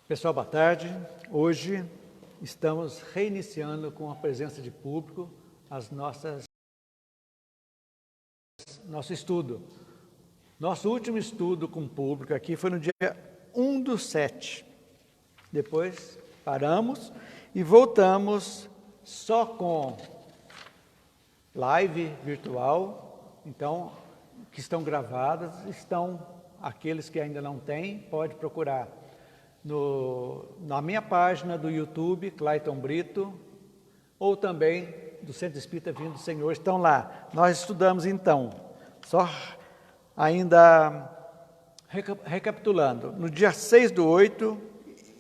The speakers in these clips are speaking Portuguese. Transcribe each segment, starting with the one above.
Pessoal, boa tarde. Hoje estamos reiniciando com a presença de público nosso estudo. Nosso último estudo com público aqui foi no dia 1/7. Depois paramos e voltamos só com live virtual. Então, que estão gravadas, aqueles que ainda não têm, pode procurar na minha página do YouTube, Clayton Brito, ou também do Centro Espírita Vindo do Senhor, estão lá. Nós estudamos então, só ainda recapitulando, no dia 6/8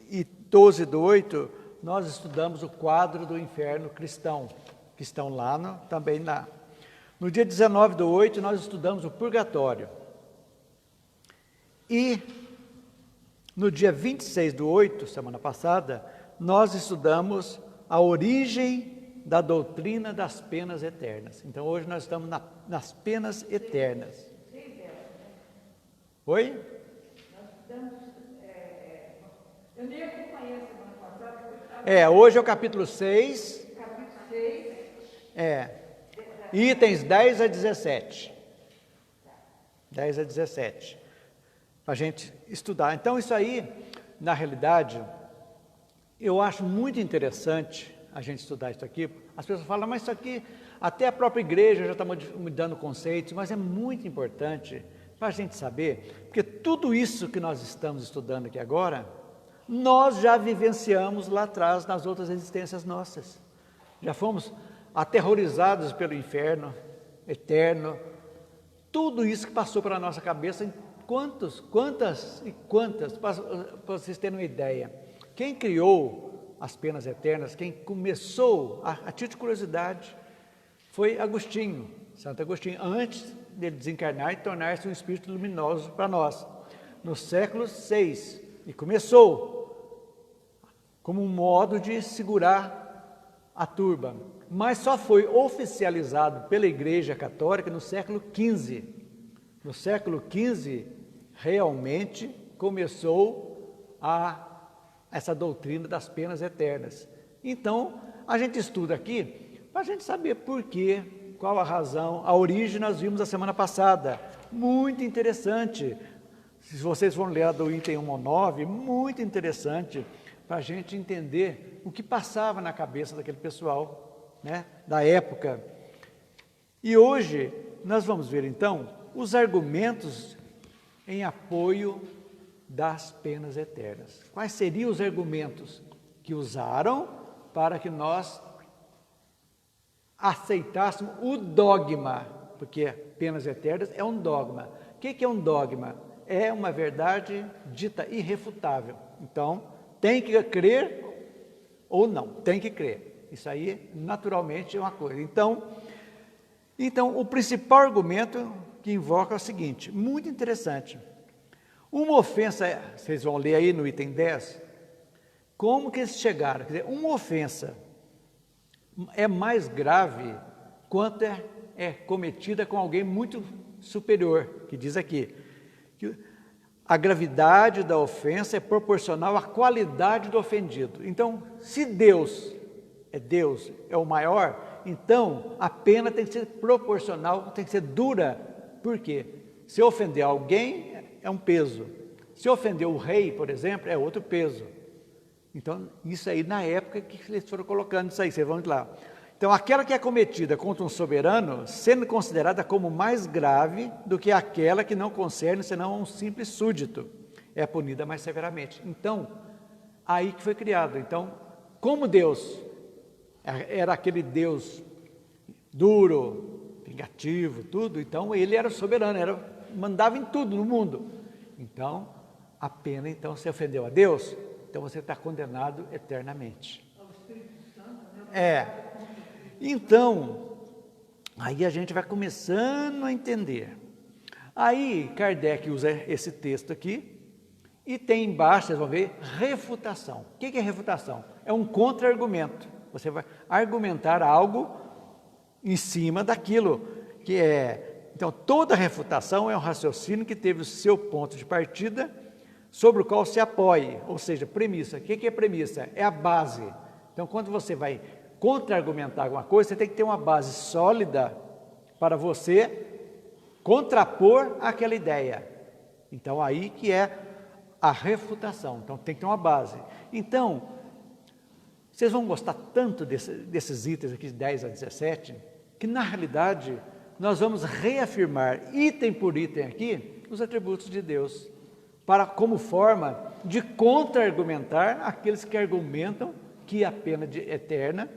e 12/8, nós estudamos o quadro do inferno cristão, que estão lá, também lá. No dia 19/8, nós estudamos o purgatório. E no dia 26/8, semana passada, nós estudamos a origem da doutrina das penas eternas. Então, hoje nós estamos nas penas eternas. Oi? Nós estudamos, eu nem acompanhei a semana passada. Hoje é o capítulo 6. Capítulo 6. Itens 10 a 17. 10 a 17. Para a gente estudar. Então, isso aí, na realidade, eu acho muito interessante a gente estudar isso aqui. As pessoas falam, mas isso aqui, até a própria igreja já está mudando conceitos, mas é muito importante para a gente saber, porque tudo isso que nós estamos estudando aqui agora, nós já vivenciamos lá atrás, nas outras existências nossas. Já fomos aterrorizados pelo inferno eterno, tudo isso que passou pela nossa cabeça. Quantas, para vocês terem uma ideia, quem criou as penas eternas, quem começou, a título de curiosidade, foi Agostinho, Santo Agostinho, antes dele desencarnar e tornar-se um espírito luminoso para nós, no século VI, e começou como um modo de segurar a turba, mas só foi oficializado pela Igreja Católica no século XV. No século XV, realmente começou essa doutrina das penas eternas. Então, a gente estuda aqui para a gente saber por quê, qual a razão, a origem nós vimos a semana passada. Muito interessante. Se vocês forem ler do item 1 ao 9, muito interessante para a gente entender o que passava na cabeça daquele pessoal, né, da época. E hoje nós vamos ver então os argumentos em apoio das penas eternas. Quais seriam os argumentos que usaram para que nós aceitássemos o dogma? Porque penas eternas é um dogma. O que é um dogma? É uma verdade dita irrefutável. Então, tem que crer ou não, tem que crer. Isso aí, naturalmente, é uma coisa. Então, o principal argumento que invoca é o seguinte, muito interessante. Uma ofensa, vocês vão ler aí no item 10, como que eles chegaram? Quer dizer, uma ofensa é mais grave quanto é cometida com alguém muito superior, que diz aqui, que a gravidade da ofensa é proporcional à qualidade do ofendido. Então, se Deus é o maior, então a pena tem que ser proporcional, tem que ser dura. Por quê? Se ofender alguém, é um peso. Se ofender o rei, por exemplo, é outro peso. Então, isso aí na época que eles foram colocando isso aí, vocês vão lá. Então, aquela que é cometida contra um soberano, sendo considerada como mais grave do que aquela que não concerne senão a um simples súdito, é punida mais severamente. Então, aí que foi criado. Então, como Deus era aquele Deus duro, vingativo, tudo, então ele era soberano, mandava em tudo no mundo. Então, a pena, se ofendeu a Deus, então você está condenado eternamente. Então, aí a gente vai começando a entender. Aí, Kardec usa esse texto aqui, e tem embaixo, vocês vão ver, refutação. O que é refutação? É um contra-argumento. Você vai argumentar algo em cima daquilo que é. Então, toda refutação é um raciocínio que teve o seu ponto de partida sobre o qual se apoie, ou seja, premissa. O que é premissa? É a base. Então, quando você vai contra-argumentar alguma coisa, você tem que ter uma base sólida para você contrapor aquela ideia. Então, aí que é a refutação. Então, tem que ter uma base. Então, vocês vão gostar tanto desses itens aqui, de 10 a 17, que na realidade nós vamos reafirmar, item por item aqui, os atributos de Deus, como forma de contra-argumentar aqueles que argumentam que a pena eterna,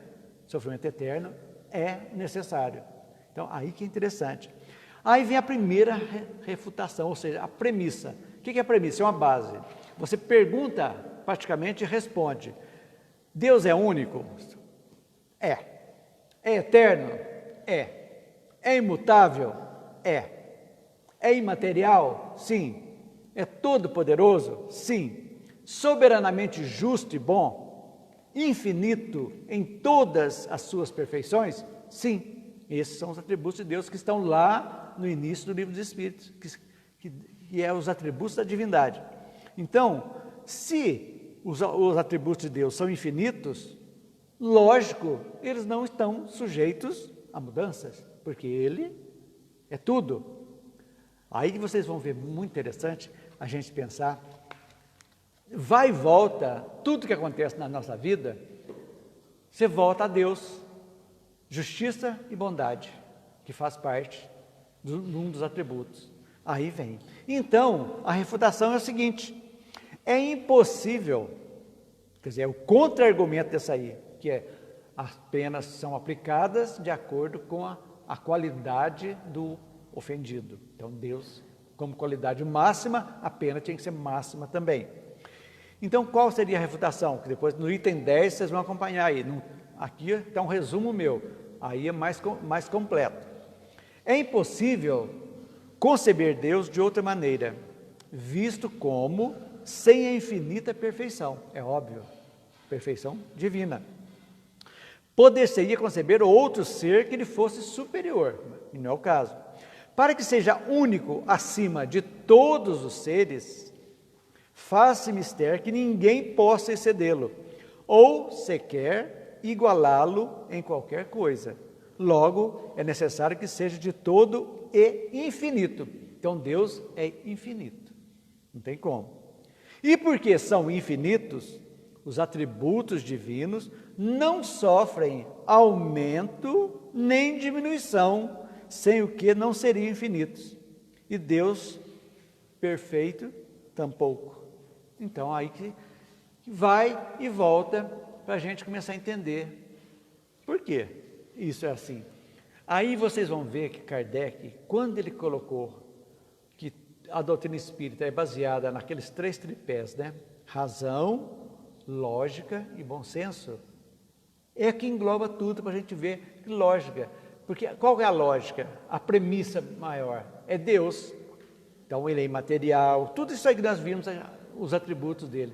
sofrimento eterno, é necessário. Então, aí que é interessante. Aí vem a primeira refutação, ou seja, a premissa. O que é a premissa? É uma base. Você pergunta praticamente e responde. Deus é único? É. É eterno? É. É imutável? É. É imaterial? Sim. É todo-poderoso? Sim. Soberanamente justo e bom? Infinito em todas as suas perfeições? Sim. Esses são os atributos de Deus que estão lá no início do livro dos Espíritos, que é os atributos da divindade. Então, se os atributos de Deus são infinitos, lógico, eles não estão sujeitos a mudanças, porque Ele é tudo. Aí vocês vão ver, muito interessante a gente pensar, vai e volta, tudo que acontece na nossa vida, você volta a Deus, justiça e bondade, que faz parte de um dos atributos. Aí vem. Então, a refutação é o seguinte, é impossível, quer dizer, é o contra-argumento dessa aí, que é, as penas são aplicadas de acordo com a qualidade do ofendido. Então, Deus, como qualidade máxima, a pena tinha que ser máxima também. Então, qual seria a refutação? Que depois, no item 10, vocês vão acompanhar aí. Aqui está um resumo meu, aí é mais completo. É impossível conceber Deus de outra maneira, visto como sem a infinita perfeição, é óbvio, perfeição divina. Poder-se-ia conceber outro ser que lhe fosse superior, e não é o caso. Para que seja único acima de todos os seres, faz-se mister que ninguém possa excedê-lo, ou sequer igualá-lo em qualquer coisa. Logo, é necessário que seja de todo e infinito. Então, Deus é infinito, não tem como. E porque são infinitos, os atributos divinos não sofrem aumento nem diminuição, sem o que não seriam infinitos. E Deus, perfeito, tampouco. Então, aí que vai e volta para a gente começar a entender por quê isso é assim. Aí vocês vão ver que Kardec, quando ele colocou que a doutrina espírita é baseada naqueles 3 tripés, né? Razão, lógica e bom senso, é que engloba tudo para a gente ver que lógica. Porque qual é a lógica? A premissa maior é Deus. Então ele é imaterial, tudo isso aí que nós vimos, os atributos dele.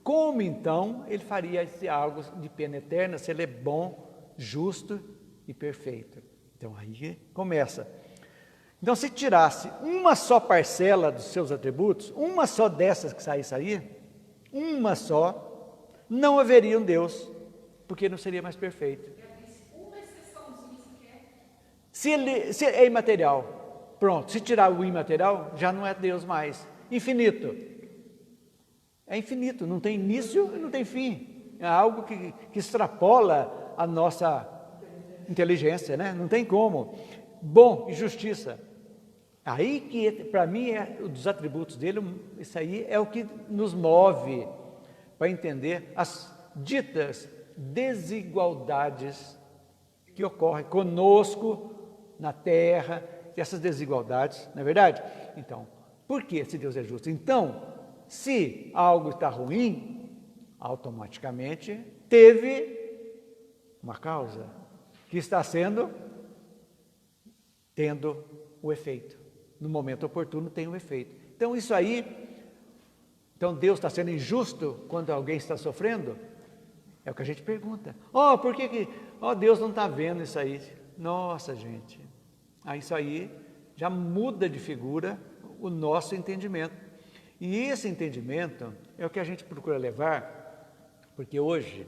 Como então ele faria esse algo de pena eterna se ele é bom, justo e perfeito? Então aí começa. Então se tirasse uma só parcela dos seus atributos, uma só dessas que saísse aí, uma só, não haveria um Deus, porque não seria mais perfeito. Uma exceçãozinha sequer. Se é imaterial, pronto, se tirar o imaterial, já não é Deus mais. Infinito. É infinito, não tem início e não tem fim. É algo que extrapola a nossa inteligência, né? Não tem como. Bom e justiça. Aí que, para mim, dos atributos dele, isso aí é o que nos move para entender as ditas desigualdades que ocorrem conosco na Terra, essas desigualdades, não é verdade? Então, por que se Deus é justo? Então, se algo está ruim, automaticamente teve uma causa que está tendo o efeito. No momento oportuno tem um efeito. Então isso aí, então Deus está sendo injusto quando alguém está sofrendo? É o que a gente pergunta. Por que Deus não está vendo isso aí? Nossa, gente, isso aí já muda de figura o nosso entendimento. E esse entendimento é o que a gente procura levar, porque hoje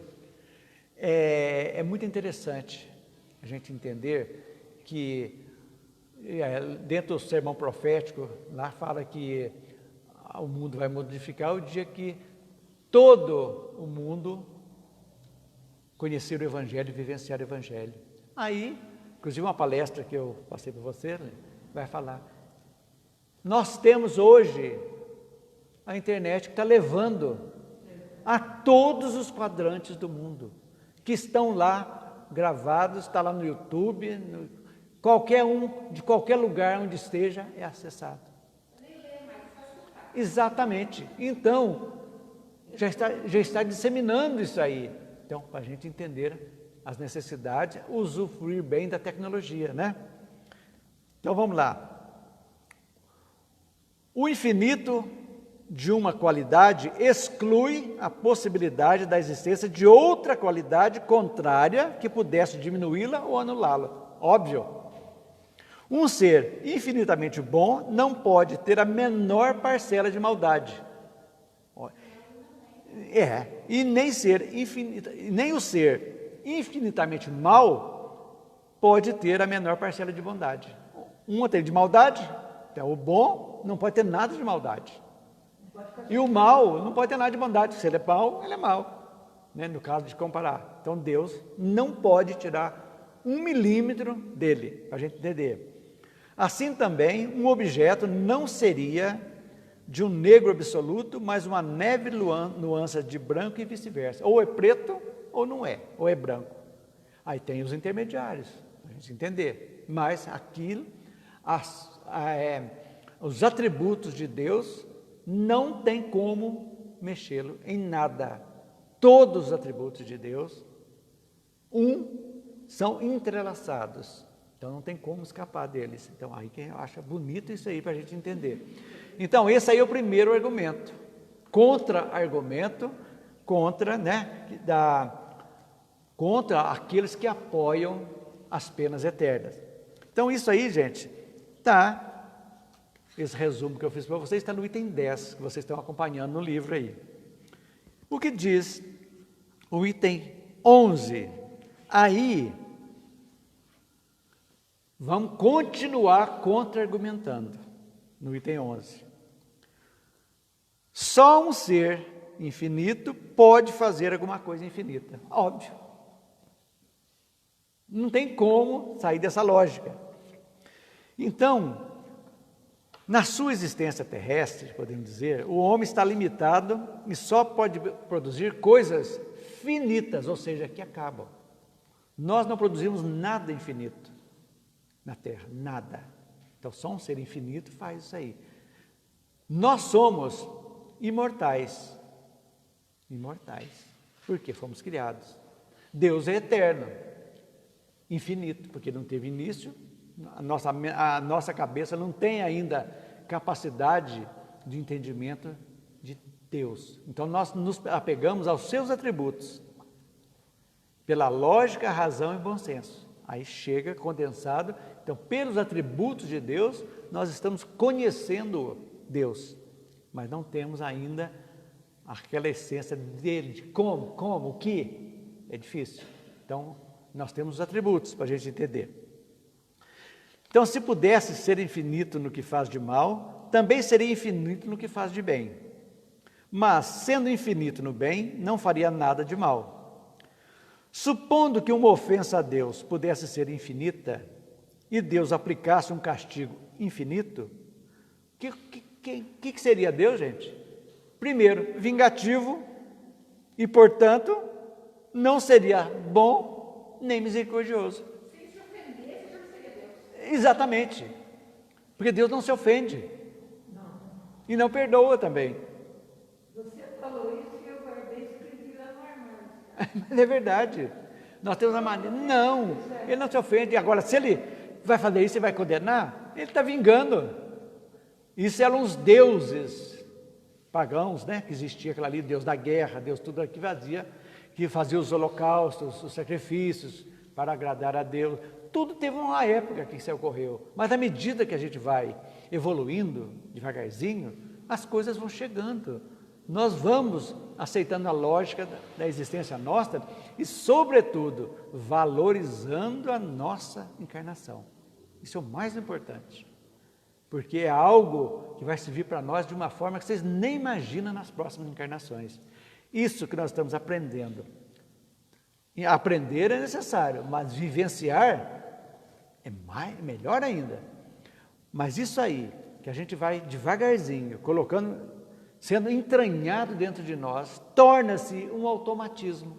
é muito interessante a gente entender que dentro do sermão profético, lá fala que o mundo vai modificar o dia que todo o mundo conhecer o Evangelho e vivenciar o Evangelho. Aí, inclusive uma palestra que eu passei para você, vai falar, nós temos hoje a internet que está levando a todos os quadrantes do mundo, que estão lá gravados, está lá no YouTube, qualquer um, de qualquer lugar onde esteja, é acessado. Exatamente. Então, já está disseminando isso aí. Então, para a gente entender as necessidades, usufruir bem da tecnologia, né? Então, vamos lá. O infinito de uma qualidade exclui a possibilidade da existência de outra qualidade contrária que pudesse diminuí-la ou anulá-la. Óbvio. Um ser infinitamente bom não pode ter a menor parcela de maldade. E nem o ser infinitamente mal pode ter a menor parcela de bondade. Um tem de maldade, então o bom não pode ter nada de maldade. E o mal não pode ter nada de bondade. Se ele é mau, ele é mau, né? No caso de comparar. Então Deus não pode tirar 1 milímetro dele, para a gente entender. Assim também, um objeto não seria de um negro absoluto, mas uma neve nuance de branco e vice-versa. Ou é preto ou não é, ou é branco. Aí tem os intermediários, para a gente entender. Mas aquilo, os atributos de Deus, não tem como mexê-lo em nada. Todos os atributos de Deus, são entrelaçados. Então não tem como escapar deles. Então aí quem acha bonito isso aí para a gente entender. Então esse aí é o primeiro argumento. Contra-argumento contra aqueles que apoiam as penas eternas. Então isso aí, gente, esse resumo que eu fiz para vocês está no item 10, que vocês estão acompanhando no livro aí. O que diz o item 11? Aí, vamos continuar contra-argumentando no item 11. Só um ser infinito pode fazer alguma coisa infinita. Óbvio. Não tem como sair dessa lógica. Então, na sua existência terrestre, podemos dizer, o homem está limitado e só pode produzir coisas finitas, ou seja, que acabam. Nós não produzimos nada infinito na Terra, nada. Então, só um ser infinito faz isso aí. Nós somos imortais. Imortais. Porque fomos criados. Deus é eterno, infinito, porque não teve início. A nossa cabeça não tem ainda capacidade de entendimento de Deus. Então, nós nos apegamos aos seus atributos, pela lógica, razão e bom senso. Aí chega condensado. Então, pelos atributos de Deus, nós estamos conhecendo Deus, mas não temos ainda aquela essência dele, de como, o que, é difícil. Então, nós temos os atributos para a gente entender. Então, se pudesse ser infinito no que faz de mal, também seria infinito no que faz de bem. Mas, sendo infinito no bem, não faria nada de mal. Supondo que uma ofensa a Deus pudesse ser infinita e Deus aplicasse um castigo infinito, o que seria Deus, gente? Primeiro, vingativo e, portanto, não seria bom nem misericordioso. Se ele se ofendesse, já não seria Deus. Exatamente, porque Deus não se ofende e não perdoa também. Você falou isso e eu guardei escrito lá no armário. Mas é verdade, nós temos a maneira, não, ele não se ofende. Agora, se ele vai fazer isso e vai condenar, ele está vingando. Isso eram os deuses pagãos, né? Que existia aquela ali, Deus da guerra, Deus tudo que fazia os holocaustos, os sacrifícios para agradar a Deus. Tudo teve uma época que isso ocorreu, mas à medida que a gente vai evoluindo devagarzinho, as coisas vão chegando. Nós vamos aceitando a lógica da existência nossa e, sobretudo, valorizando a nossa encarnação. Isso é o mais importante, porque é algo que vai servir para nós de uma forma que vocês nem imaginam nas próximas encarnações. Isso que nós estamos aprendendo. E aprender é necessário, mas vivenciar é melhor ainda. Mas isso aí, que a gente vai devagarzinho, colocando, sendo entranhado dentro de nós, torna-se um automatismo.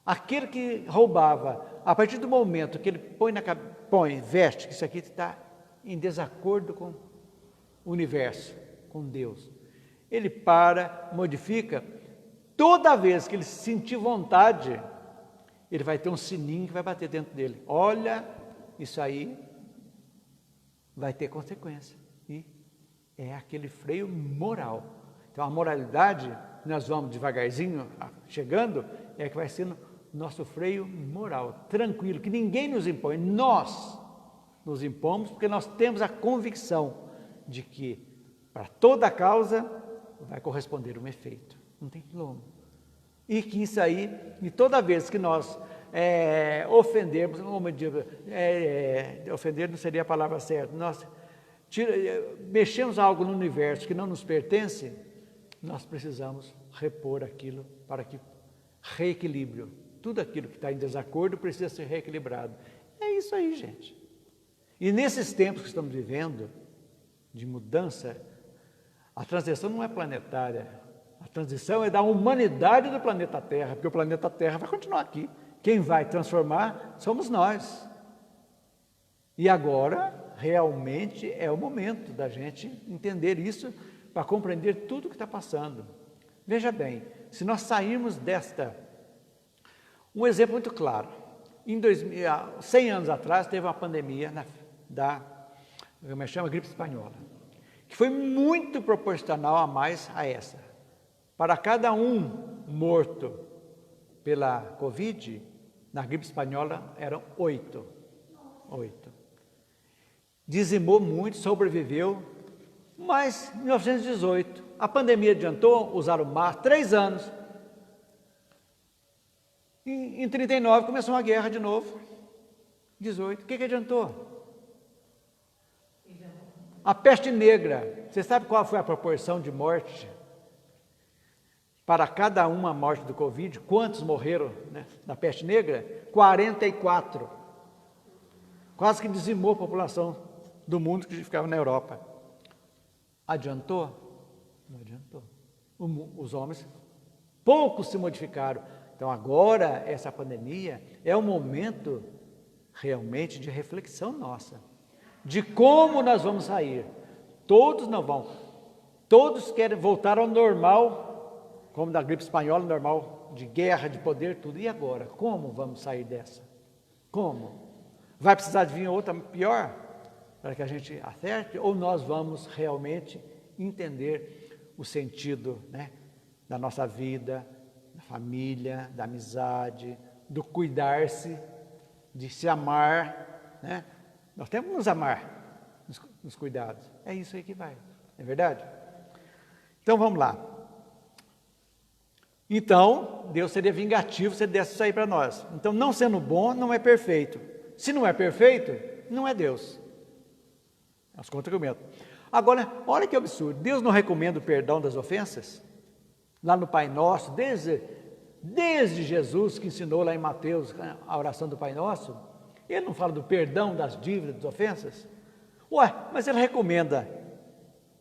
Aquele que roubava, a partir do momento que ele veste, que isso aqui está em desacordo com o universo, com Deus, ele modifica, toda vez que ele sentir vontade, ele vai ter um sininho que vai bater dentro dele. Olha, isso aí vai ter consequência. E é aquele freio moral. Então a moralidade, nós vamos devagarzinho chegando, é que vai sendo nosso freio moral, tranquilo, que ninguém nos impõe. Nós nos impomos porque nós temos a convicção de que para toda causa vai corresponder um efeito. Não tem como. E que isso aí, e toda vez que nós ofendermos, ofender não seria a palavra certa, nós mexemos algo no universo que não nos pertence, nós precisamos repor aquilo para que reequilíbrio. Tudo aquilo que está em desacordo precisa ser reequilibrado. É isso aí, gente. E nesses tempos que estamos vivendo, de mudança, a transição não é planetária. A transição é da humanidade do planeta Terra, porque o planeta Terra vai continuar aqui. Quem vai transformar somos nós. E agora, realmente, é o momento da gente entender isso para compreender tudo o que está passando. Veja bem, se nós sairmos desta... Um exemplo muito claro. 100 anos atrás, teve uma pandemia gripe espanhola, que foi muito proporcional a essa. Para cada um morto pela Covid, na gripe espanhola eram 8. Dizimou muito, sobreviveu, mas em 1918, a pandemia adiantou, usaram máscara, 3 anos. Em 39 começou uma guerra de novo, 18, o que adiantou? A peste negra, você sabe qual foi a proporção de morte? Para cada uma morte do Covid, quantos morreram, né, da peste negra? 44. Quase que dizimou a população do mundo que ficava na Europa. Adiantou? Não adiantou. Os homens, poucos se modificaram. Então agora, essa pandemia é um momento realmente de reflexão nossa, de como nós vamos sair. Todos não vão. Todos querem voltar ao normal, como da gripe espanhola, normal, de guerra, de poder, tudo. E agora? Como vamos sair dessa? Como? Vai precisar de vir outra pior para que a gente acerte? Ou nós vamos realmente entender o sentido, né, da nossa vida, da família, da amizade, do cuidar-se, de se amar, né? Nós temos que nos amar nos cuidados. É isso aí que vai, não é verdade? Então vamos lá. Então, Deus seria vingativo se ele desse isso aí para nós. Então, não sendo bom, não é perfeito. Se não é perfeito, não é Deus. É os contra-argumentos. Agora, olha que absurdo. Deus não recomenda o perdão das ofensas? Lá no Pai Nosso, desde Jesus, que ensinou lá em Mateus a oração do Pai Nosso, ele não fala do perdão das dívidas, das ofensas? Ué, mas ele recomenda.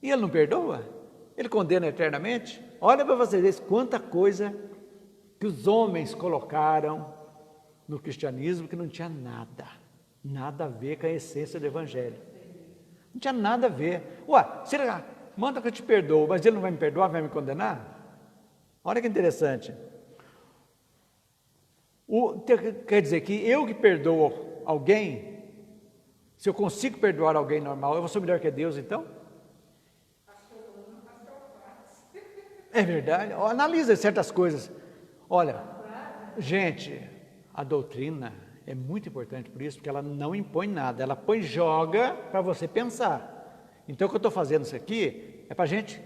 E ele não perdoa? Ele condena eternamente? Olha para vocês verem quanta coisa que os homens colocaram no cristianismo que não tinha nada a ver com a essência do Evangelho. Não tinha nada a ver. Ué, se ele manda que eu te perdoo, mas ele não vai me perdoar, vai me condenar? Olha que interessante. Quer dizer que eu que perdoo alguém, se eu consigo perdoar alguém normal, eu sou melhor que Deus então? É verdade. Analisa certas coisas. Olha, gente, a doutrina é muito importante por isso, porque ela não impõe nada, ela joga para você pensar. Então, o que eu estou fazendo isso aqui É para a gente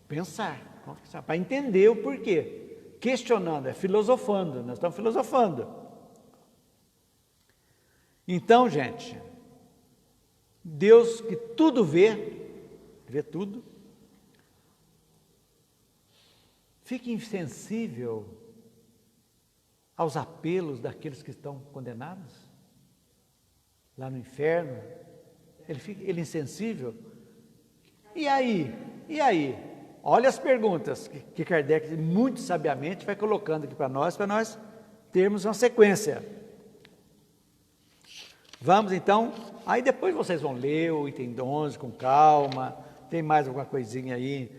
pensar, para entender o porquê. Questionando, é filosofando, nós estamos filosofando. Então, gente, Deus que tudo vê tudo, fique insensível aos apelos daqueles que estão condenados lá no inferno. Ele é insensível. E aí? Olha as perguntas que Kardec muito sabiamente vai colocando aqui para nós termos uma sequência. Vamos então, aí depois vocês vão ler o item 11 com calma, tem mais alguma coisinha aí,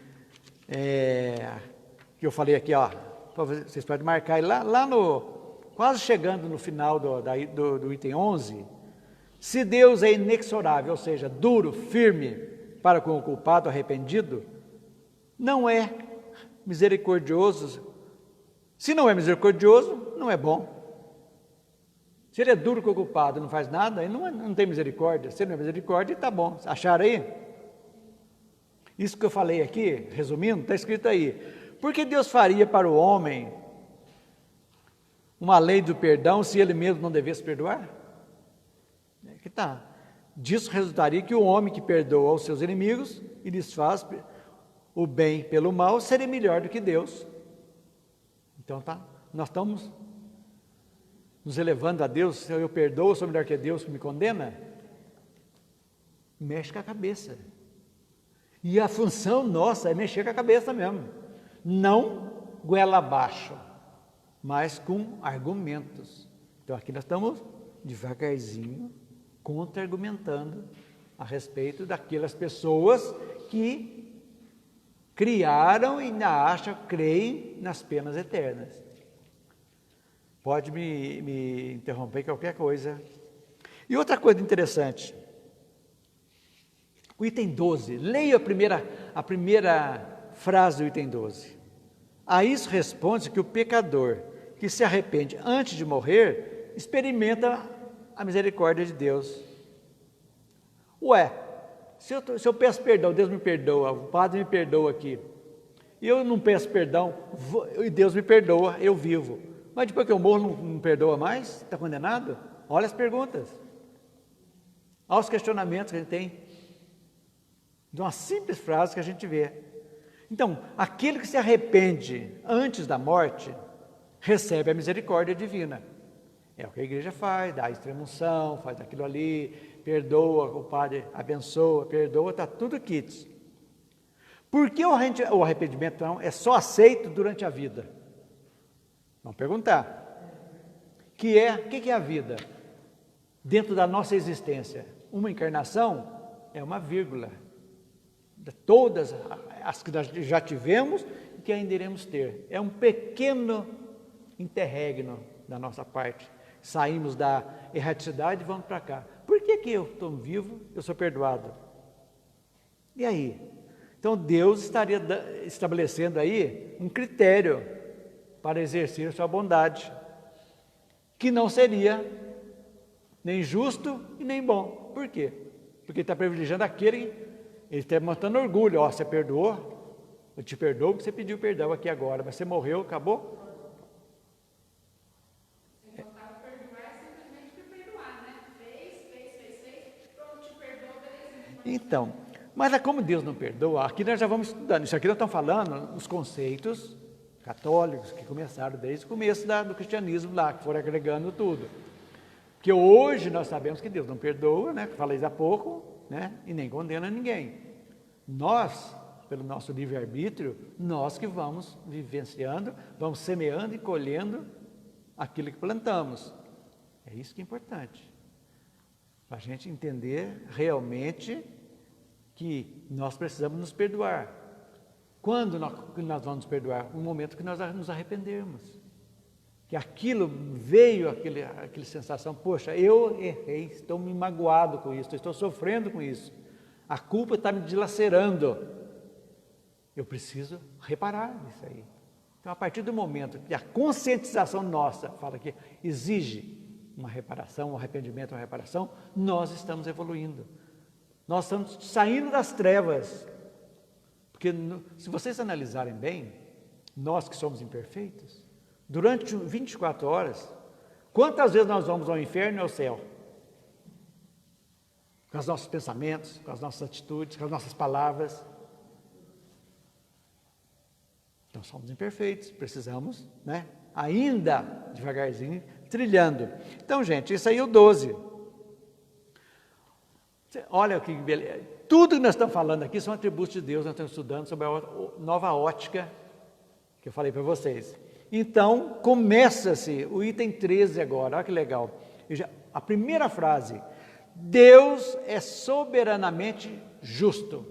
que eu falei aqui, ó, vocês podem marcar aí, lá no, quase chegando no final do item 11, se Deus é inexorável, ou seja, duro, firme para com o culpado arrependido, não é misericordioso. Se não é misericordioso, não é bom. Se ele é duro com o culpado, não faz nada, ele não tem misericórdia. Se ele não é misericórdia, está bom. Acharam aí? Isso que eu falei aqui, resumindo, está escrito aí. Por que Deus faria para o homem uma lei do perdão se ele mesmo não devesse perdoar? É que tá. Disso resultaria que o homem que perdoa aos seus inimigos e lhes faz o bem pelo mal seria melhor do que Deus. Então tá, nós estamos nos elevando a Deus. Se eu perdoo, eu sou melhor que Deus que me condena? Mexe com a cabeça. E a função nossa é mexer com a cabeça mesmo. Não goela abaixo, mas com argumentos. Então aqui nós estamos devagarzinho contra-argumentando a respeito daquelas pessoas que criaram e ainda acham, creem nas penas eternas. Pode me interromper qualquer coisa. E outra coisa interessante, o item 12, leia a primeira frase do item 12. A isso responde que o pecador que se arrepende antes de morrer, experimenta a misericórdia de Deus. Ué, se eu peço perdão, Deus me perdoa, o Padre me perdoa aqui, e eu não peço perdão, e Deus me perdoa, eu vivo. Mas depois que eu morro, não perdoa mais? Está condenado? Olha as perguntas. Olha os questionamentos que a gente tem. De uma simples frase que a gente vê. Então, aquele que se arrepende antes da morte, recebe a misericórdia divina. É o que a igreja faz, dá a extrema-unção, faz aquilo ali, perdoa, o Padre abençoa, perdoa, está tudo quites. Por que o arrependimento então, é só aceito durante a vida? Vamos perguntar. O que é a vida? Dentro da nossa existência, uma encarnação é uma vírgula. De todas as que nós já tivemos e que ainda iremos ter. É um pequeno interregno da nossa parte. Saímos da erraticidade e vamos para cá. Por que eu estou vivo, eu sou perdoado? E aí? Então Deus estaria estabelecendo aí um critério para exercer a sua bondade, que não seria nem justo e nem bom. Por quê? Porque ele está privilegiando aquele, ele está mostrando orgulho. Ó, você perdoou? Eu te perdoo porque você pediu perdão aqui agora, mas você morreu, acabou? Então, mas é como Deus não perdoa, aqui nós já vamos estudando, isso aqui nós estamos falando os conceitos católicos que começaram desde o começo do cristianismo lá, que foram agregando tudo. Porque hoje nós sabemos que Deus não perdoa, né, que falei há pouco, né, e nem condena ninguém. Nós, pelo nosso livre-arbítrio, nós que vamos vivenciando, vamos semeando e colhendo aquilo que plantamos. É isso que é importante. Para a gente entender realmente que nós precisamos nos perdoar. Quando nós vamos nos perdoar? No momento que nós nos arrependermos. Que aquilo veio, aquela sensação, poxa, eu errei, estou me magoado com isso, estou sofrendo com isso. A culpa está me dilacerando. Eu preciso reparar isso aí. Então, a partir do momento que a conscientização nossa fala que exige uma reparação, um arrependimento, uma reparação, nós estamos evoluindo. Nós estamos saindo das trevas Porque se vocês analisarem bem, nós que somos imperfeitos, durante 24 horas, quantas vezes nós vamos ao inferno e ao céu? Com os nossos pensamentos, com as nossas atitudes, com as nossas palavras. Então somos imperfeitos, precisamos, né, ainda devagarzinho, trilhando. Então, gente, isso aí é o 12. Olha que beleza. Tudo que nós estamos falando aqui são atributos de Deus, nós estamos estudando sobre a nova ótica que eu falei para vocês. Então, começa-se o item 13 agora, olha que legal. A primeira frase, Deus é soberanamente justo.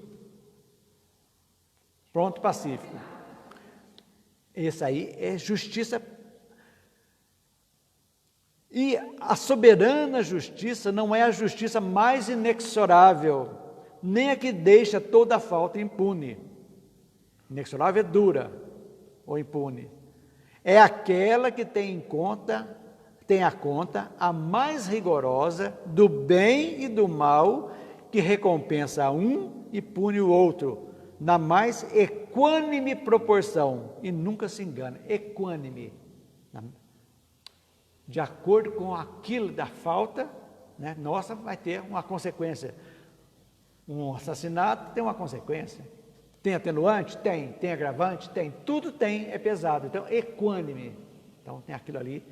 Pronto, pacífico. Esse aí é justiça. E a soberana justiça não é a justiça mais inexorável, nem a que deixa toda a falta impune. Inexorável é dura ou impune. É aquela que tem a conta a mais rigorosa do bem e do mal, que recompensa um e pune o outro, na mais equânime proporção, e nunca se engana, equânime, de acordo com aquilo da falta, né, nossa, vai ter uma consequência. Um assassinato tem uma consequência. Tem atenuante? Tem. Tem agravante? Tem. Tudo tem, é pesado. Então, equânime. Então, tem aquilo ali.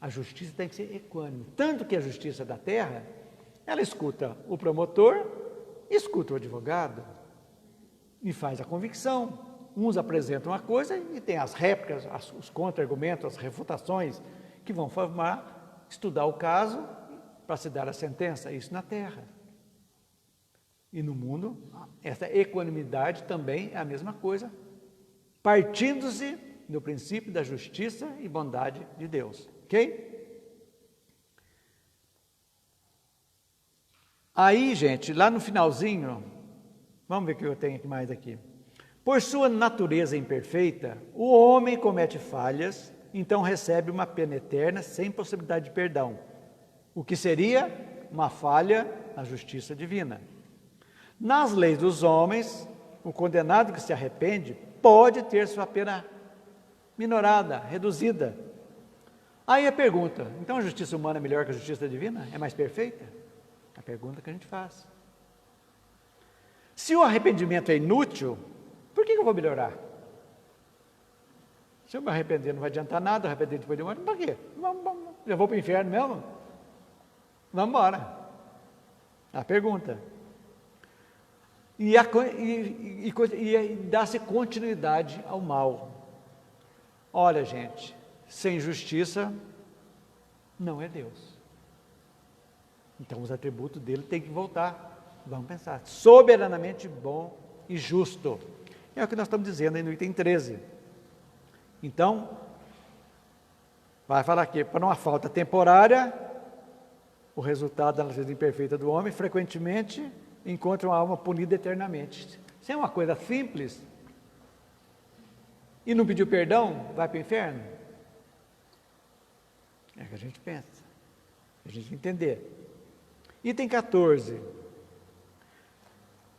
A justiça tem que ser equânime. Tanto que a justiça da terra, ela escuta o promotor, escuta o advogado e faz a convicção. Uns apresentam uma coisa e tem as réplicas, os contra-argumentos, as refutações, que vão formar, estudar o caso para se dar a sentença. Isso na terra. E no mundo, essa equanimidade também é a mesma coisa, partindo-se do princípio da justiça e bondade de Deus. Ok? Aí, gente, lá no finalzinho, vamos ver o que eu tenho mais aqui. Por sua natureza imperfeita, o homem comete falhas, então recebe uma pena eterna sem possibilidade de perdão, o que seria uma falha na justiça divina. Nas leis dos homens, o condenado que se arrepende pode ter sua pena minorada, reduzida. Aí a pergunta, então a justiça humana é melhor que a justiça divina? É mais perfeita? A pergunta que a gente faz. Se o arrependimento é inútil, por que eu vou melhorar? Se eu me arrepender não vai adiantar nada, arrepender depois de morte, para quê? Eu vou para o inferno mesmo? Vamos embora. A pergunta. E dá-se continuidade ao mal. Olha, gente, sem justiça não é Deus. Então os atributos dele têm que voltar. Vamos pensar. Soberanamente bom e justo. É o que nós estamos dizendo aí no item 13. Então, vai falar aqui, para uma falta temporária, o resultado da natureza imperfeita do homem, frequentemente encontra uma alma punida eternamente. Se é uma coisa simples, e não pediu perdão, vai para o inferno? É que a gente pensa, a gente entender. Item 14.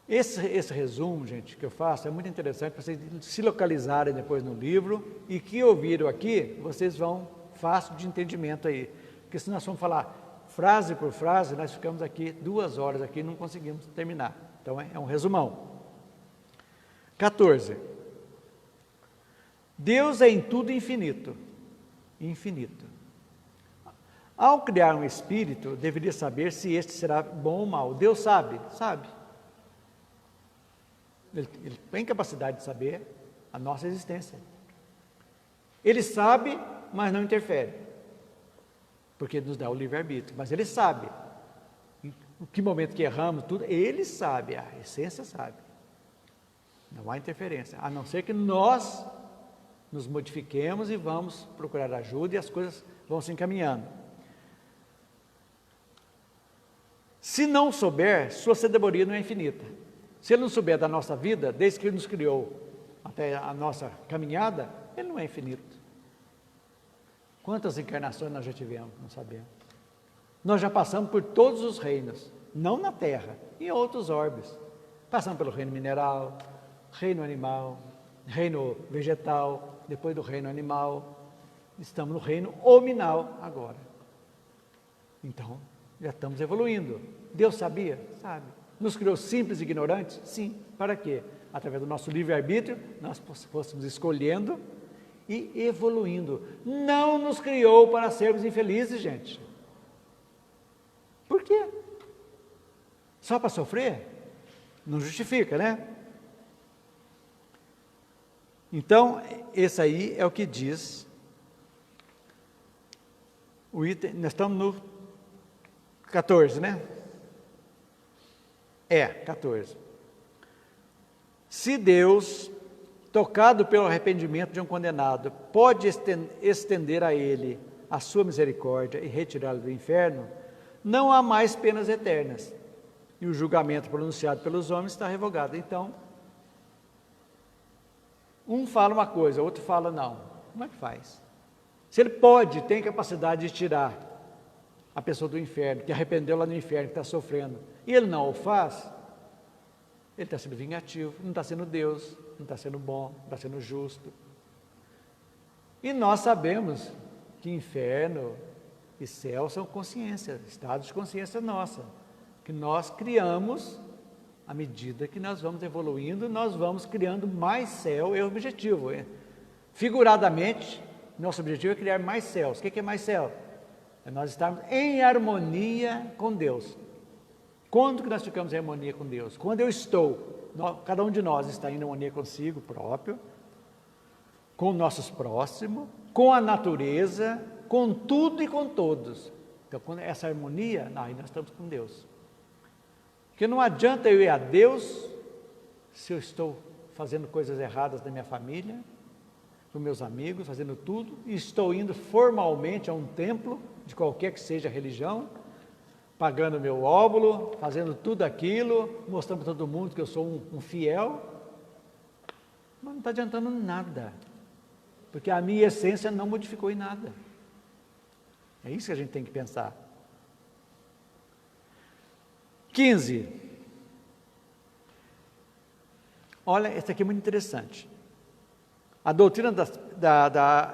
Esse resumo, gente, que eu faço, é muito interessante para vocês se localizarem depois no livro, e que ouviram aqui, vocês vão fácil de entendimento aí. Porque se nós formos falar frase por frase, nós ficamos aqui 2 horas aqui e não conseguimos terminar. Então é um resumão. 14. Deus é em tudo infinito. Infinito. Ao criar um espírito, deveria saber se este será bom ou mau. Deus sabe? Sabe. Ele tem capacidade de saber a nossa existência. Ele sabe, mas não interfere, porque nos dá o livre-arbítrio. Mas ele sabe. Em que momento que erramos, tudo, ele sabe, a essência sabe. Não há interferência, a não ser que nós nos modifiquemos e vamos procurar ajuda e as coisas vão se encaminhando. Se não souber, sua sabedoria não é infinita. Se ele não souber da nossa vida, desde que ele nos criou até a nossa caminhada, ele não é infinito. Quantas encarnações nós já tivemos? Não sabemos. Nós já passamos por todos os reinos, não na Terra, em outros orbes. Passamos pelo reino mineral, reino animal, reino vegetal, depois do reino animal, estamos no reino hominal agora. Então, já estamos evoluindo. Deus sabia? Sabe. Nos criou simples e ignorantes? Sim. Para quê? Através do nosso livre-arbítrio, nós fôssemos escolhendo e evoluindo. Não nos criou para sermos infelizes, gente. Por quê? Só para sofrer? Não justifica, né? Então, esse aí é o que diz o item. Nós estamos no 14, né? 14. Se Deus, tocado pelo arrependimento de um condenado, pode estender a ele a sua misericórdia e retirá-lo do inferno, não há mais penas eternas. E o julgamento pronunciado pelos homens está revogado. Então, um fala uma coisa, o outro fala não. Como é que faz? Se ele pode, tem capacidade de tirar a pessoa do inferno, que arrependeu lá no inferno, que está sofrendo, e ele não o faz, ele está sendo vingativo, não está sendo Deus, não está sendo bom, não está sendo justo. E nós sabemos que inferno e céu são consciência, estados de consciência nossa, que nós criamos, à medida que nós vamos evoluindo, nós vamos criando mais céu, é o objetivo. Figuradamente, nosso objetivo é criar mais céus. O que é mais céu? É nós estarmos em harmonia com Deus. Quando que nós ficamos em harmonia com Deus? Quando eu estou, cada um de nós está em harmonia consigo próprio, com nossos próximos, com a natureza, com tudo e com todos. Então, quando essa harmonia, aí nós estamos com Deus. Porque não adianta eu ir a Deus se eu estou fazendo coisas erradas na minha família, com meus amigos, fazendo tudo, e estou indo formalmente a um templo, de qualquer que seja a religião, pagando meu óbolo, fazendo tudo aquilo, mostrando para todo mundo que eu sou um fiel, mas não está adiantando nada, porque a minha essência não modificou em nada. É isso que a gente tem que pensar. 15. Olha, esse aqui é muito interessante. A doutrina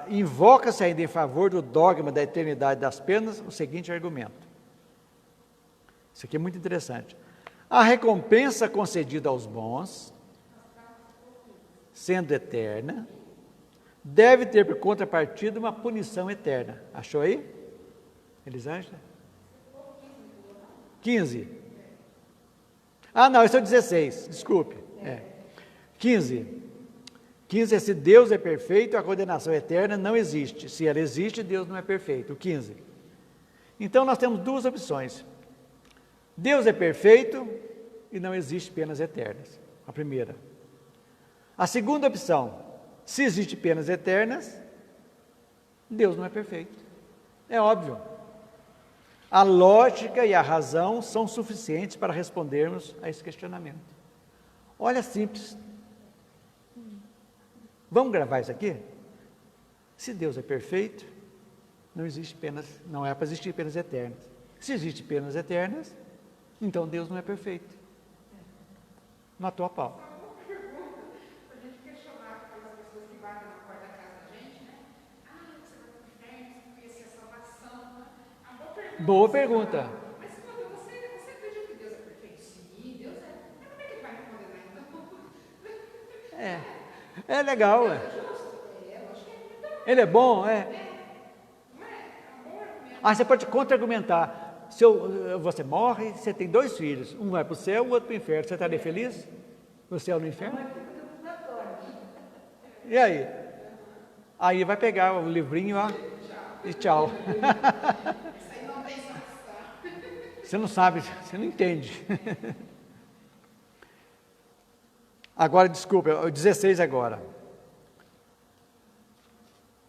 invoca-se ainda em favor do dogma da eternidade das penas o seguinte argumento. Isso aqui é muito interessante. A recompensa concedida aos bons, sendo eterna, deve ter por contrapartida uma punição eterna. Achou aí? Elisângela? 15. Ah, não, esse é o 16, desculpe. 15. 15 é se Deus é perfeito, a condenação eterna não existe. Se ela existe, Deus não é perfeito. 15. Então, nós temos duas opções. Deus é perfeito e não existe penas eternas. A primeira. A segunda opção, se existe penas eternas, Deus não é perfeito. É óbvio. A lógica e a razão são suficientes para respondermos a esse questionamento. Olha, simples. Vamos gravar isso aqui? Se Deus é perfeito, não existe penas, não é para existir penas eternas. Se existem penas eternas, então Deus não é perfeito. Matou a pau. Uma pergunta, a gente questionar aquelas pessoas que batem na porta da casa da gente, né? Você vai para o inferno, você conhecer a salvação, né? A boa pergunta. Boa pergunta. Mas quando você acredita que Deus é perfeito? Sim, Deus é. Mas como é que ele vai me condenar então? É legal, Ele é bom, você pode contra-argumentar. Se você morre, você tem 2 filhos, um vai para o céu, o outro para o inferno. Você estaria feliz? No céu ou no inferno? E aí? Aí vai pegar o livrinho, ó, e tchau. Você não sabe, você não entende. Agora, desculpa, o 16 agora.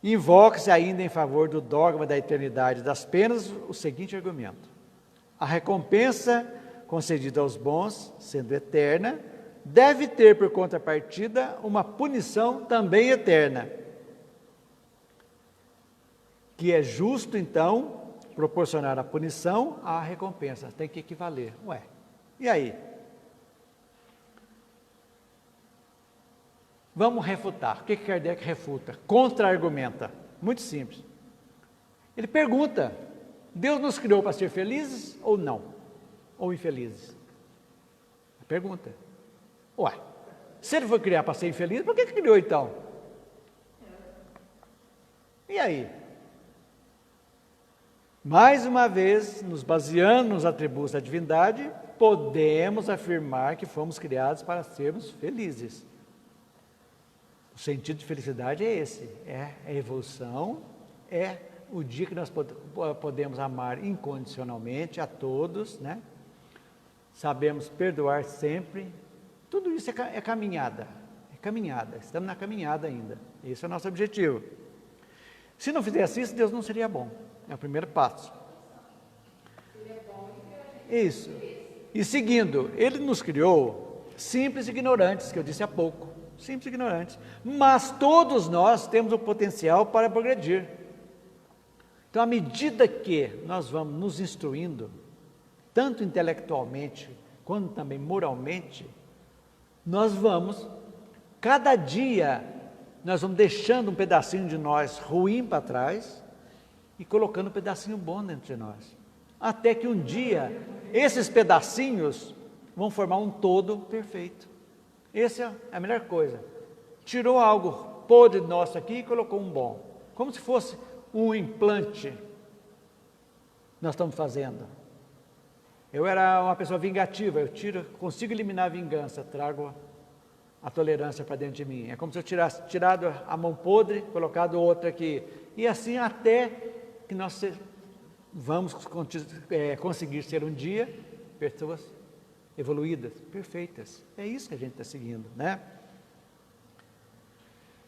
Invoca-se ainda em favor do dogma da eternidade das penas o seguinte argumento. A recompensa concedida aos bons, sendo eterna, deve ter por contrapartida uma punição também eterna. Que é justo, então, proporcionar a punição à recompensa. Tem que equivaler. E aí? Vamos refutar. O que Kardec refuta? Contra-argumenta. Muito simples. Ele pergunta, Deus nos criou para ser felizes ou não? Ou infelizes? Pergunta. Ué, se ele foi criar para ser infeliz, por que criou então? E aí? Mais uma vez, nos baseando nos atributos da divindade, podemos afirmar que fomos criados para sermos felizes. O sentido de felicidade é esse, é a evolução, é o dia que nós podemos amar incondicionalmente a todos, né? Sabemos perdoar sempre, tudo isso é caminhada, estamos na caminhada ainda, esse é o nosso objetivo. Se não fizesse isso, Deus não seria bom, é o primeiro passo. Isso, e seguindo, Ele nos criou simples e ignorantes, que eu disse há pouco, simples e ignorantes, mas todos nós temos o potencial para progredir. Então, à medida que nós vamos nos instruindo, tanto intelectualmente, quanto também moralmente, nós vamos, cada dia, nós vamos deixando um pedacinho de nós ruim para trás e colocando um pedacinho bom dentro de nós. Até que um dia, esses pedacinhos vão formar um todo perfeito. Essa é a melhor coisa. Tirou algo podre nosso aqui e colocou um bom. Como se fosse um implante nós estamos fazendo. Eu era uma pessoa vingativa, eu consigo eliminar a vingança, trago a tolerância para dentro de mim. É como se eu tivesse tirado a mão podre, colocado outra aqui. E assim até que nós vamos conseguir ser um dia pessoas evoluídas, perfeitas. É isso que a gente está seguindo, né?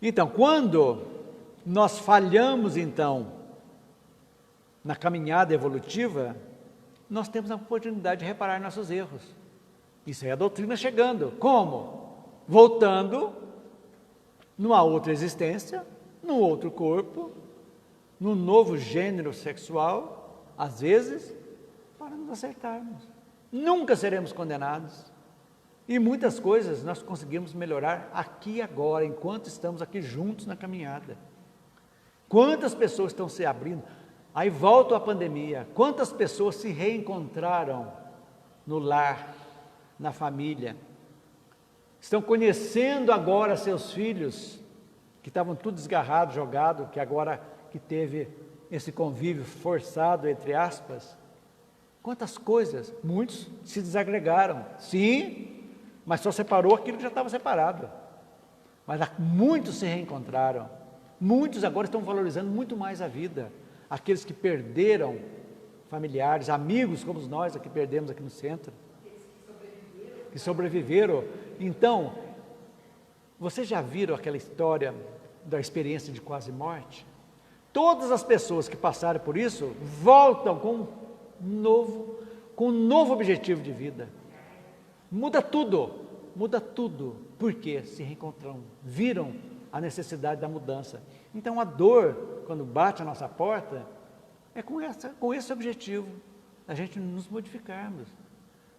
Então, quando nós falhamos, então, na caminhada evolutiva, nós temos a oportunidade de reparar nossos erros. Isso é a doutrina chegando. Como? Voltando numa outra existência, num outro corpo, num novo gênero sexual, às vezes, para nos acertarmos. Nunca seremos condenados. E muitas coisas nós conseguimos melhorar aqui e agora, enquanto estamos aqui juntos na caminhada. Quantas pessoas estão se abrindo? Aí volta a pandemia. Quantas pessoas se reencontraram no lar, na família? Estão conhecendo agora seus filhos, que estavam tudo desgarrados, jogados, que agora que teve esse convívio forçado, entre aspas. Quantas coisas? Muitos se desagregaram, sim, mas só separou aquilo que já estava separado. Mas muitos se reencontraram. Muitos agora estão valorizando muito mais a vida. Aqueles que perderam familiares, amigos como nós, que perdemos aqui no centro, que sobreviveram. Então, vocês já viram aquela história da experiência de quase morte? Todas as pessoas que passaram por isso voltam com um novo objetivo de vida. Muda tudo. Porque se reencontram, viram a necessidade da mudança. Então, a dor, quando bate a nossa porta, é com esse objetivo, a gente nos modificarmos.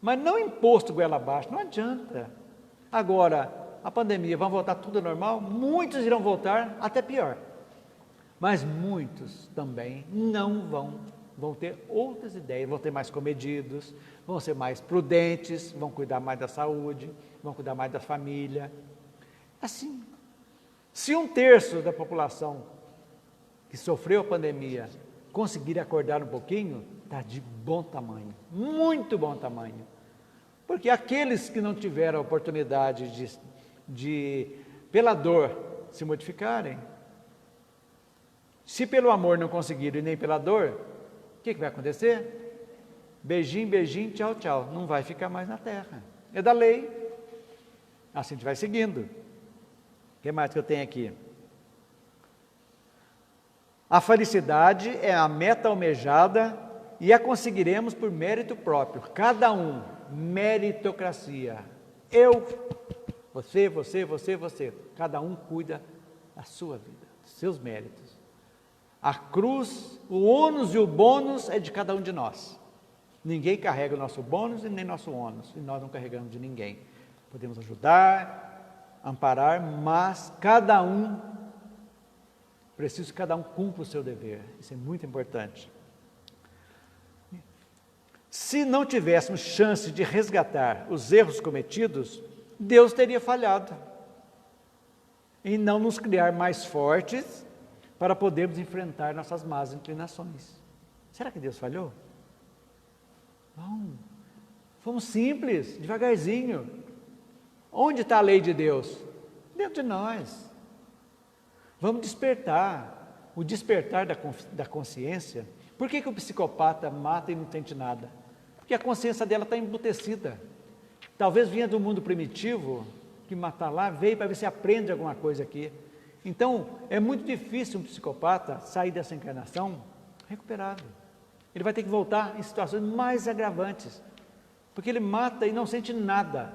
Mas não imposto goela abaixo, não adianta. Agora, a pandemia, vão voltar tudo ao normal? Muitos irão voltar até pior. Mas muitos também não vão ter outras ideias, vão ter mais comedidos, vão ser mais prudentes, vão cuidar mais da saúde, vão cuidar mais da família. Assim, se 1/3 da população que sofreu a pandemia conseguir acordar um pouquinho, está de bom tamanho, muito bom tamanho. Porque aqueles que não tiveram a oportunidade de pela dor, se modificarem, se pelo amor não conseguiram e nem pela dor, o que vai acontecer? Beijinho, beijinho, tchau, tchau. Não vai ficar mais na terra. É da lei. Assim a gente vai seguindo. O que mais que eu tenho aqui? A felicidade é a meta almejada e a conseguiremos por mérito próprio. Cada um, meritocracia. Eu, você. Cada um cuida da sua vida, dos seus méritos. A cruz, o ônus e o bônus é de cada um de nós. Ninguém carrega o nosso bônus e nem nosso ônus, e nós não carregamos de ninguém. Podemos ajudar amparar, mas preciso que cada um cumpra o seu dever. Isso é muito importante. Se não tivéssemos chance de resgatar os erros cometidos, Deus teria falhado em não nos criar mais fortes para podermos enfrentar nossas más inclinações. Será que Deus falhou? Não. Fomos simples, devagarzinho. Onde está a lei de Deus? Dentro de nós. Vamos despertar. O despertar da consciência. Por que o psicopata mata e não sente nada? Porque a consciência dela está embutecida. Talvez vinha do mundo primitivo, que matar lá, veio para ver se aprende alguma coisa aqui. Então, é muito difícil um psicopata sair dessa encarnação recuperado. Ele vai ter que voltar em situações mais agravantes, porque ele mata e não sente nada.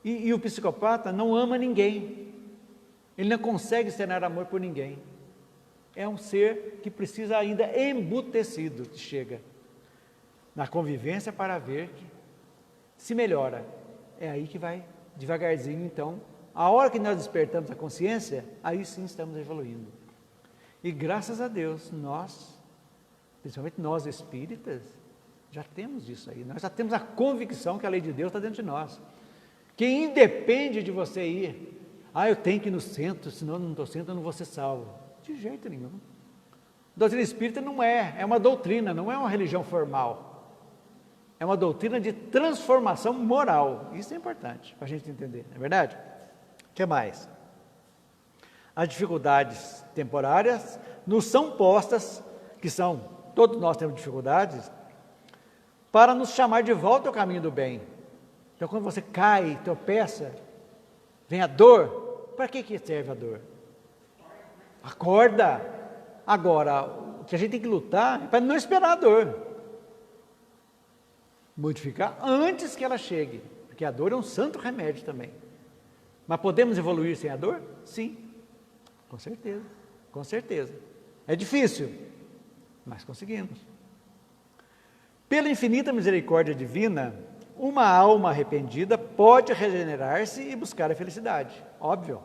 E o psicopata não ama ninguém. Ele não consegue externar amor por ninguém. É um ser que precisa ainda embutecido, que chega na convivência para ver que se melhora. É aí que vai devagarzinho, então. A hora que nós despertamos a consciência, aí sim estamos evoluindo. E graças a Deus, nós, principalmente nós espíritas, já temos isso aí. Nós já temos a convicção que a lei de Deus está dentro de nós. Que independe de você ir. Eu tenho que ir no centro, senão eu não estou centro, eu não vou ser salvo. De jeito nenhum. Doutrina espírita não é uma doutrina, não é uma religião formal. É uma doutrina de transformação moral. Isso é importante para a gente entender, não é verdade? O que mais? As dificuldades temporárias nos são postas, todos nós temos dificuldades, para nos chamar de volta ao caminho do bem. Então, quando você cai, tropeça, vem a dor, para que serve a dor? Acorda! Agora, o que a gente tem que lutar é para não esperar a dor. Modificar antes que ela chegue, porque a dor é um santo remédio também. Mas podemos evoluir sem a dor? Sim, com certeza, com certeza. É difícil, mas conseguimos. Pela infinita misericórdia divina, uma alma arrependida pode regenerar-se e buscar a felicidade, óbvio.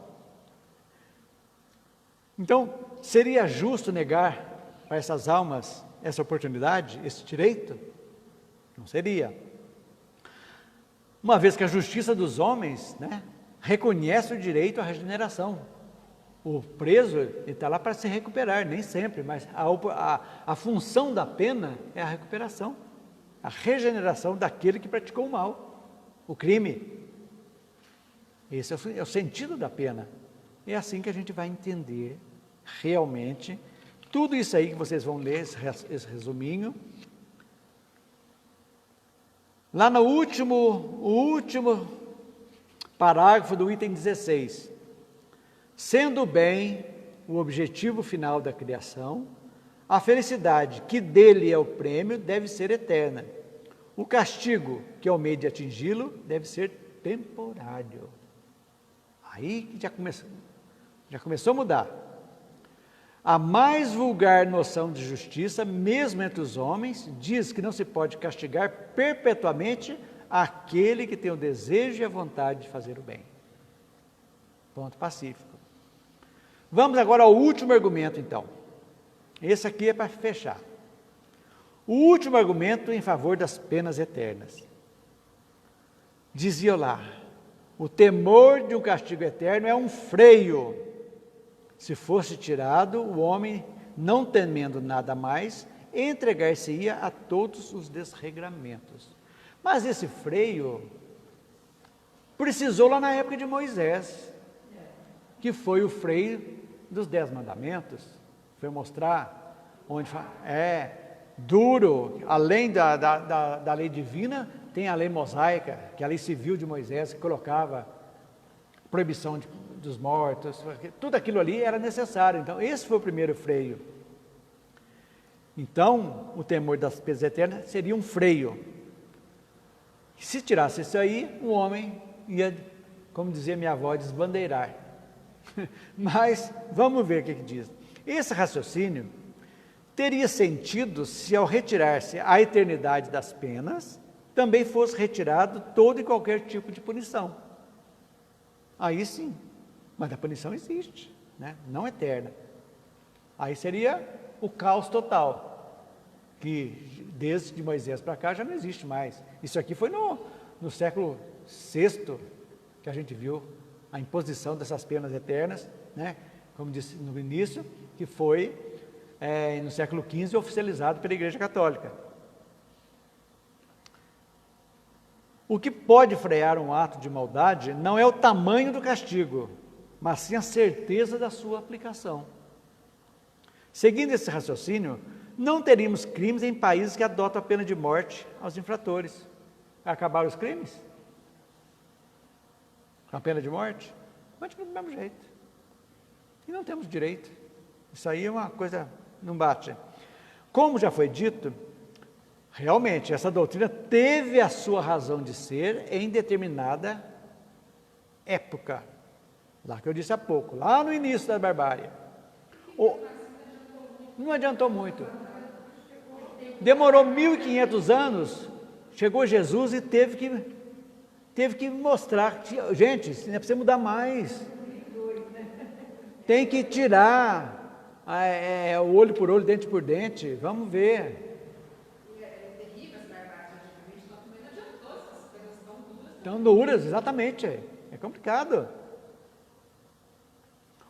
Então, seria justo negar a essas almas essa oportunidade, esse direito? Não seria. Uma vez que a justiça dos homens, reconhece o direito à regeneração. O preso está lá para se recuperar, nem sempre, mas a função da pena é a recuperação, a regeneração daquele que praticou o mal, o crime. Esse é o sentido da pena. É assim que a gente vai entender realmente tudo isso aí que vocês vão ler, esse resuminho. Lá no último parágrafo do item 16. Sendo o bem o objetivo final da criação, a felicidade, que dele é o prêmio, deve ser eterna. O castigo, que é o meio de atingi-lo, deve ser temporário. Aí já começou a mudar. A mais vulgar noção de justiça, mesmo entre os homens, diz que não se pode castigar perpetuamente aquele que tem o desejo e a vontade de fazer o bem. Ponto pacífico. Vamos agora ao último argumento, então. Esse aqui é para fechar. O último argumento em favor das penas eternas. Dizia lá, o temor de um castigo eterno é um freio. Se fosse tirado, o homem, não temendo nada mais, entregar-se-ia a todos os desregramentos. Mas esse freio precisou lá na época de Moisés, que foi o freio dos 10 mandamentos. Foi mostrar onde duro, além da lei divina, tem a lei mosaica, que é a lei civil de Moisés, que colocava proibição dos mortos, tudo aquilo ali era necessário. Então, esse foi o primeiro freio. Então, o temor das penas eternas seria um freio. Se tirasse isso aí, o homem ia, como dizia minha avó, desbandeirar. Mas, vamos ver o que diz. Esse raciocínio teria sentido se, ao retirar-se a eternidade das penas, também fosse retirado todo e qualquer tipo de punição. aí sim, mas a punição existe, né? Não eterna. Aí seria o caos total, que desde Moisés para cá já não existe mais. Isso aqui foi no século VI que a gente viu a imposição dessas penas eternas, né? Como disse no início, que foi no século XV oficializado pela Igreja Católica. O que pode frear um ato de maldade não é o tamanho do castigo, mas sim a certeza da sua aplicação. Seguindo esse raciocínio, não teríamos crimes em países que adotam a pena de morte aos infratores. Acabaram os crimes? A pena de morte? Continua do mesmo jeito. E não temos direito. Isso aí é uma coisa, não bate. Como já foi dito, realmente essa doutrina teve a sua razão de ser em determinada época. Lá que eu disse há pouco, lá no início da barbárie. Não adiantou muito. Demorou 1.500 anos, chegou Jesus e teve que mostrar, gente, não é para você mudar mais. Tem que tirar o olho por olho, dente por dente, vamos ver. Tão duras, exatamente, é complicado.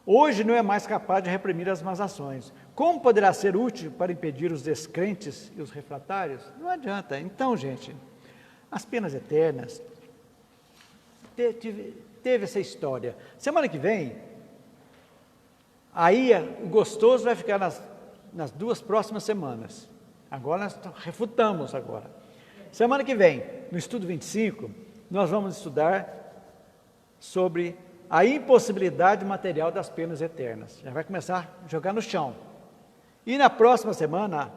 Hoje não é mais capaz de reprimir as más ações. Como poderá ser útil para impedir os descrentes e os refratários? Não adianta. Então, gente, as penas eternas, teve essa história. Semana que vem, aí o gostoso vai ficar nas 2 próximas semanas. Agora nós refutamos agora. Semana que vem, no estudo 25, nós vamos estudar sobre a impossibilidade material das penas eternas. Já vai começar a jogar no chão. E na próxima semana,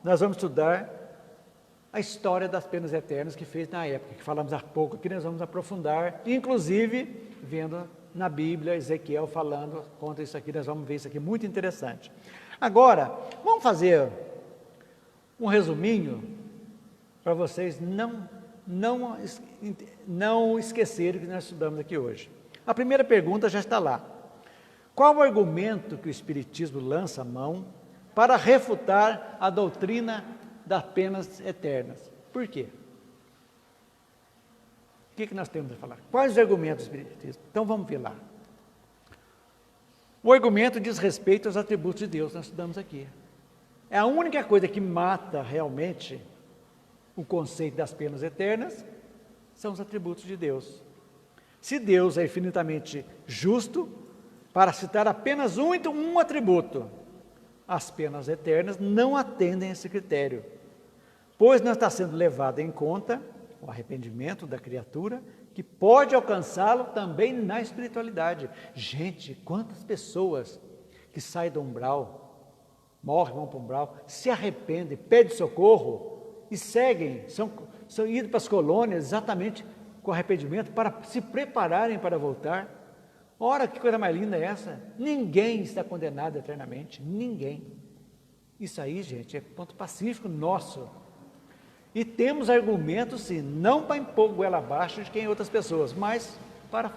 nós vamos estudar a história das penas eternas que fez na época, que falamos há pouco, que nós vamos aprofundar, inclusive vendo na Bíblia, Ezequiel falando contra isso aqui, nós vamos ver isso aqui, muito interessante. Agora, vamos fazer um resuminho, para vocês não esquecerem o que nós estudamos aqui hoje. A primeira pergunta já está lá. Qual o argumento que o Espiritismo lança a mão para refutar a doutrina das penas eternas? Por quê? O que nós temos a falar? Quais os argumentos do Espiritismo? Então vamos ver lá. O argumento diz respeito aos atributos de Deus, nós estudamos aqui. É a única coisa que mata realmente o conceito das penas eternas, são os atributos de Deus. Se Deus é infinitamente justo, para citar apenas um atributo, as penas eternas não atendem a esse critério, pois não está sendo levado em conta o arrependimento da criatura, que pode alcançá-lo também na espiritualidade. Gente, quantas pessoas que saem do umbral, morrem, vão para o umbral, se arrependem, pedem socorro e seguem, são idos para as colônias exatamente com arrependimento para se prepararem para voltar. Ora, que coisa mais linda é essa? Ninguém está condenado eternamente, ninguém. Isso aí, gente, é ponto pacífico nosso. E temos argumentos, sim, não para impor goela abaixo de quem outras pessoas, mas para,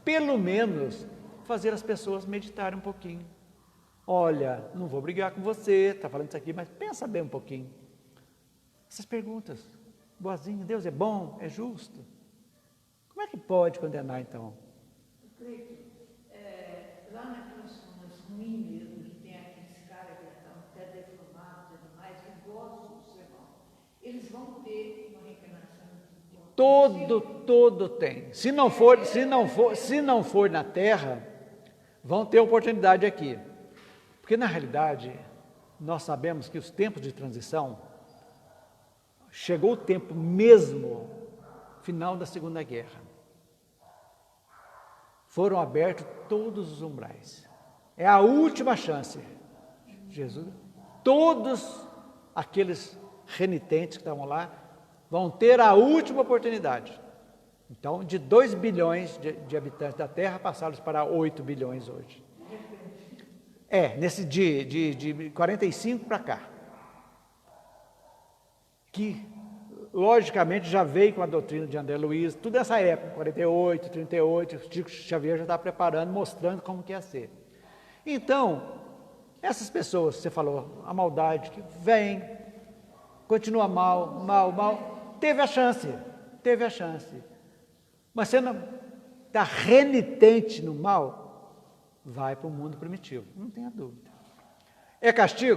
pelo menos, fazer as pessoas meditarem um pouquinho. Olha, não vou brigar com você, está falando isso aqui, mas pensa bem um pouquinho. Essas perguntas, boazinho, Deus é bom, é justo. Como é que pode condenar, então? Cleiton, lá naquelas zonas ruins mesmo, que tem aqueles caras que estão até deformados e tudo mais, que gostam do sermão, eles vão ter uma reencarnação? Todo tem. Se não for na Terra, vão ter oportunidade aqui. Porque, na realidade, nós sabemos que os tempos de transição, chegou o tempo mesmo, final da Segunda Guerra. Foram abertos todos os umbrais. É a última chance. Jesus, todos aqueles renitentes que estavam lá, vão ter a última oportunidade. Então, de 2 bilhões de habitantes da Terra, passaram para 8 bilhões hoje. Nesse de 45 para cá. Que logicamente, já veio com a doutrina de André Luiz, tudo nessa época, 48, 38, o Chico Xavier já estava preparando, mostrando como que ia ser. Então, essas pessoas, você falou, a maldade que vem, continua mal, teve a chance, mas você não está renitente no mal, vai para o mundo primitivo, não tenha dúvida. É castigo?